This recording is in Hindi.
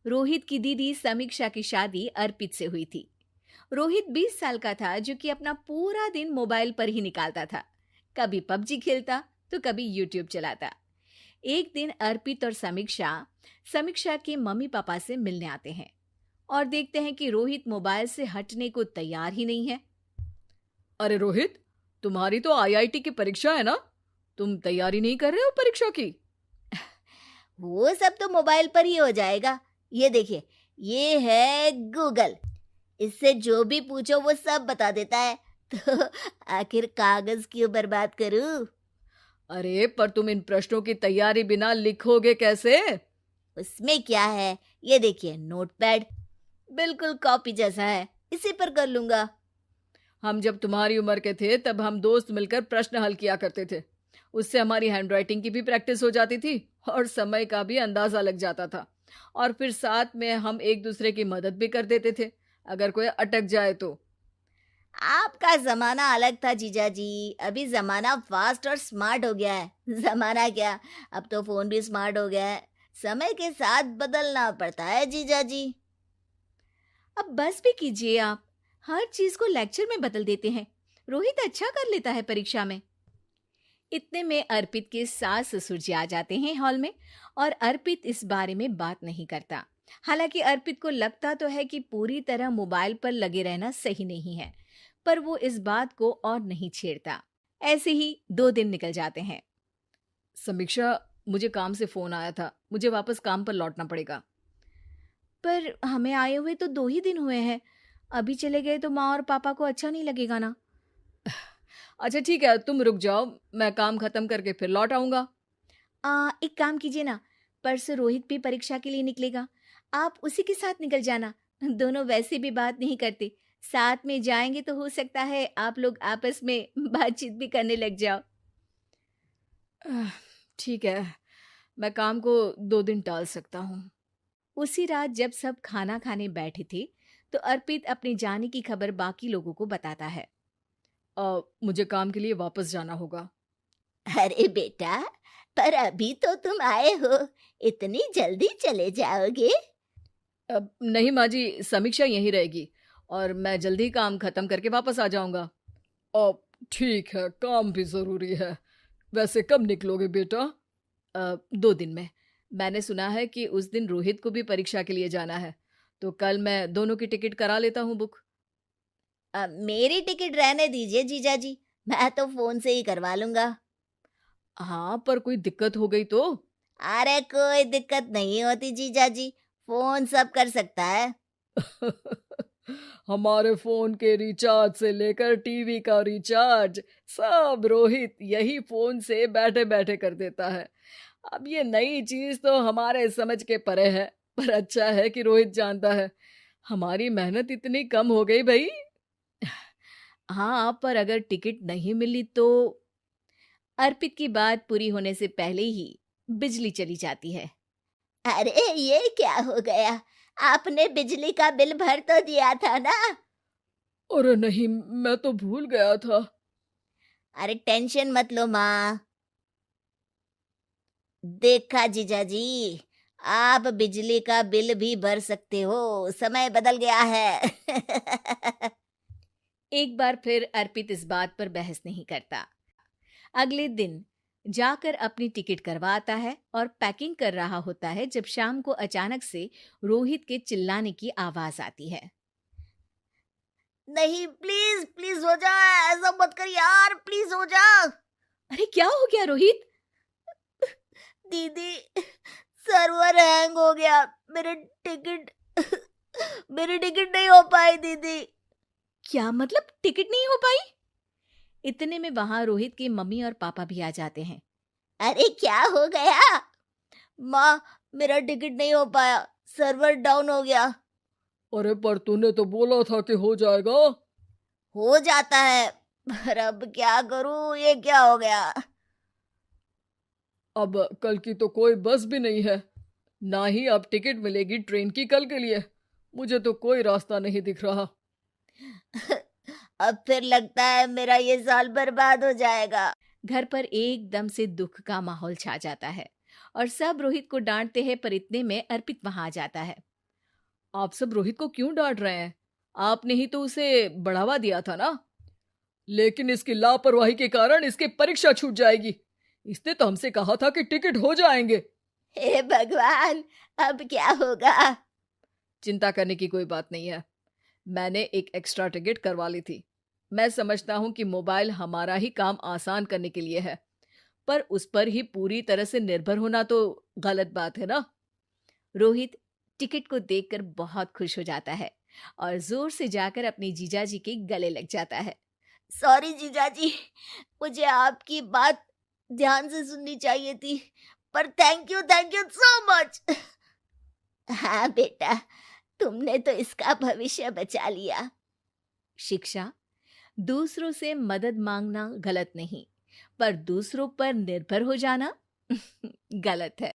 रोहित की दीदी समीक्षा की शादी अर्पित से हुई थी। रोहित 20 साल का था, जो कि अपना पूरा दिन मोबाइल पर ही निकालता था। कभी पबजी खेलता तो कभी यूट्यूब चलाता। एक दिन अर्पित और समीक्षा समीक्षा के मम्मी पापा से मिलने आते हैं और देखते हैं कि रोहित मोबाइल से हटने को तैयार ही नहीं है। अरे रोहित, तुम्हारी तो आईआईटी की परीक्षा है ना? तुम तैयारी नहीं कर रहे हो परीक्षा की? वो सब तो मोबाइल पर ही हो जाएगा। ये देखिए, ये है गूगल। इससे जो भी पूछो वो सब बता देता है। तो आखिर कागज क्यों बर्बाद करूं? अरे पर तुम इन प्रश्नों की तैयारी बिना लिखोगे कैसे? उसमें क्या है, ये देखिए नोटपैड, बिल्कुल कॉपी जैसा है, इसी पर कर लूंगा। हम जब तुम्हारी उम्र के थे तब हम दोस्त मिलकर प्रश्न हल किया करते थे। उससे हमारी हैंडराइटिंग की भी प्रैक्टिस हो जाती थी और समय का भी अंदाजा लग जाता था। और फिर साथ में हम एक दूसरे की मदद भी कर देते थे अगर कोई अटक जाए तो। आपका जमाना अलग था जीजा जी। अभी जमाना फास्ट और स्मार्ट हो गया है। जमाना क्या, अब तो फोन भी स्मार्ट हो गया है। समय के साथ बदलना पड़ता है जीजा जी। अब बस भी कीजिए आप। हर चीज को लेक्चर में बदल देते हैं। रोहित अच्छा कर लेता है परीक्षा में। इतने में अर्पित के सास ससुर जी आ जाते हैं हॉल में, और अर्पित इस बारे में बात नहीं करता। हालांकि अर्पित को लगता तो है कि पूरी तरह मोबाइल पर लगे रहना सही नहीं है, पर वो इस बात को और नहीं छेड़ता। ऐसे ही 2 दिन निकल जाते हैं। समीक्षा, मुझे काम से फोन आया था, मुझे वापस काम पर लौटना पड़ेगा। पर हमें आए हुए तो 2 ही दिन हुए हैं। अभी चले गए तो माँ और पापा को अच्छा नहीं लगेगा ना। अच्छा ठीक है, तुम रुक जाओ, मैं काम खत्म करके फिर लौट आऊंगा। एक काम कीजिए ना, परसों रोहित भी परीक्षा के लिए निकलेगा। आप उसी के साथ निकल जाना। दोनों वैसे भी बात नहीं करते। साथ में जाएंगे तो हो सकता है आप लोग आपस में बातचीत भी करने लग जाओ। आह, ठीक है, मैं काम को 2 दिन टाल सकता हूँ। उसी रात जब सब खाना खाने बैठे थे, तो अर्पित अपने जाने की खबर बाकी लोगों को बताता है। मुझे काम के लिए वापस जाना होगा। अरे बेटा, पर अभी तो तुम आए हो, इतनी जल्दी चले जाओगे? नहीं माँ जी, समीक्षा यहीं रहेगी और मैं जल्दी काम खत्म करके वापस आ जाऊंगा। ठीक है, काम भी जरूरी है। वैसे कब निकलोगे बेटा? 2 दिन में। मैंने सुना है कि उस दिन रोहित को भी परीक्षा के लिए जाना है, तो कल मैं दोनों की टिकट करा लेता हूँ बुक। मेरी टिकट रहने दीजिए जीजा जी, मैं तो फोन से ही करवा लूंगा। हाँ, पर कोई दिक्कत हो गई तो? अरे कोई दिक्कत नहीं होती जीजा जी, फोन सब कर सकता है। हमारे फोन के रिचार्ज से लेकर टीवी का रिचार्ज सब रोहित यही फोन से बैठे बैठे कर देता है। अब ये नई चीज तो हमारे समझ के परे है, पर अच्छा है कि रोहित जानता है। हमारी मेहनत इतनी कम हो गई भाई। हाँ, पर अगर टिकट नहीं मिली तो? अर्पित की बात पूरी होने से पहले ही बिजली चली जाती है। अरे ये क्या हो गया, आपने बिजली का बिल भर तो दिया था ना? अरे नहीं, मैं तो भूल गया था। अरे टेंशन मत लो माँ। देखा जीजा जी, आप बिजली का बिल भी भर सकते हो, समय बदल गया है। एक बार फिर अर्पित इस बात पर बहस नहीं करता। अगले दिन जाकर अपनी टिकट करवाता है और पैकिंग कर रहा होता है जब शाम को अचानक से रोहित के चिल्लाने की आवाज आती है। नहीं, प्लीज प्लीज हो जा, ऐसा मत कर यार, प्लीज हो जा। अरे क्या हो गया रोहित? दीदी, सर्वर हैंग हो गया, मेरे टिकट मेरी टिकट नहीं हो पाई दीदी। क्या मतलब टिकट नहीं हो पाई? इतने में वहां रोहित के मम्मी और पापा भी आ जाते हैं। अरे क्या हो गया? माँ, मेरा टिकट नहीं हो पाया, सर्वर डाउन हो गया। अरे पर तूने तो बोला था कि हो जाएगा। हो जाता है, पर अब क्या करूं, ये क्या हो गया? अब कल की तो कोई बस भी नहीं है, ना ही अब टिकट मिलेगी ट्रेन की कल के लिए। मुझे तो कोई रास्ता नहीं दिख रहा। अब फिर लगता है मेरा ये साल बर्बाद हो जाएगा। घर पर एकदम से दुख का माहौल छा जाता है और सब रोहित को डांटते हैं, पर इतने में अर्पित वहां आ जाता है। आप सब रोहित को क्यों डांट रहे हैं? आपने ही तो उसे बढ़ावा दिया था ना। लेकिन इसकी लापरवाही के कारण इसकी परीक्षा छूट जाएगी। इसने तो हमसे कहा था कि टिकट हो जाएंगे। हे भगवान, अब क्या होगा? चिंता करने की कोई बात नहीं है। मैंने एक एक्स्ट्रा टिकट करवा ली थी। मैं समझता हूँ कि मोबाइल हमारा ही काम आसान करने के लिए है, पर उस पर ही पूरी तरह से निर्भर होना तो गलत बात है ना। रोहित टिकट को देखकर बहुत खुश हो जाता है और जोर से जाकर अपने जीजाजी के गले लग जाता है। सॉरी जीजाजी, मुझे आपकी बात ध्यान से सुननी चाहिए थी, पर थैंक यू सो मच। हाँ बेटा, तुमने तो इसका भविष्य बचा लिया। शिक्षा, दूसरों से मदद मांगना गलत नहीं, पर दूसरों पर निर्भर हो जाना गलत है।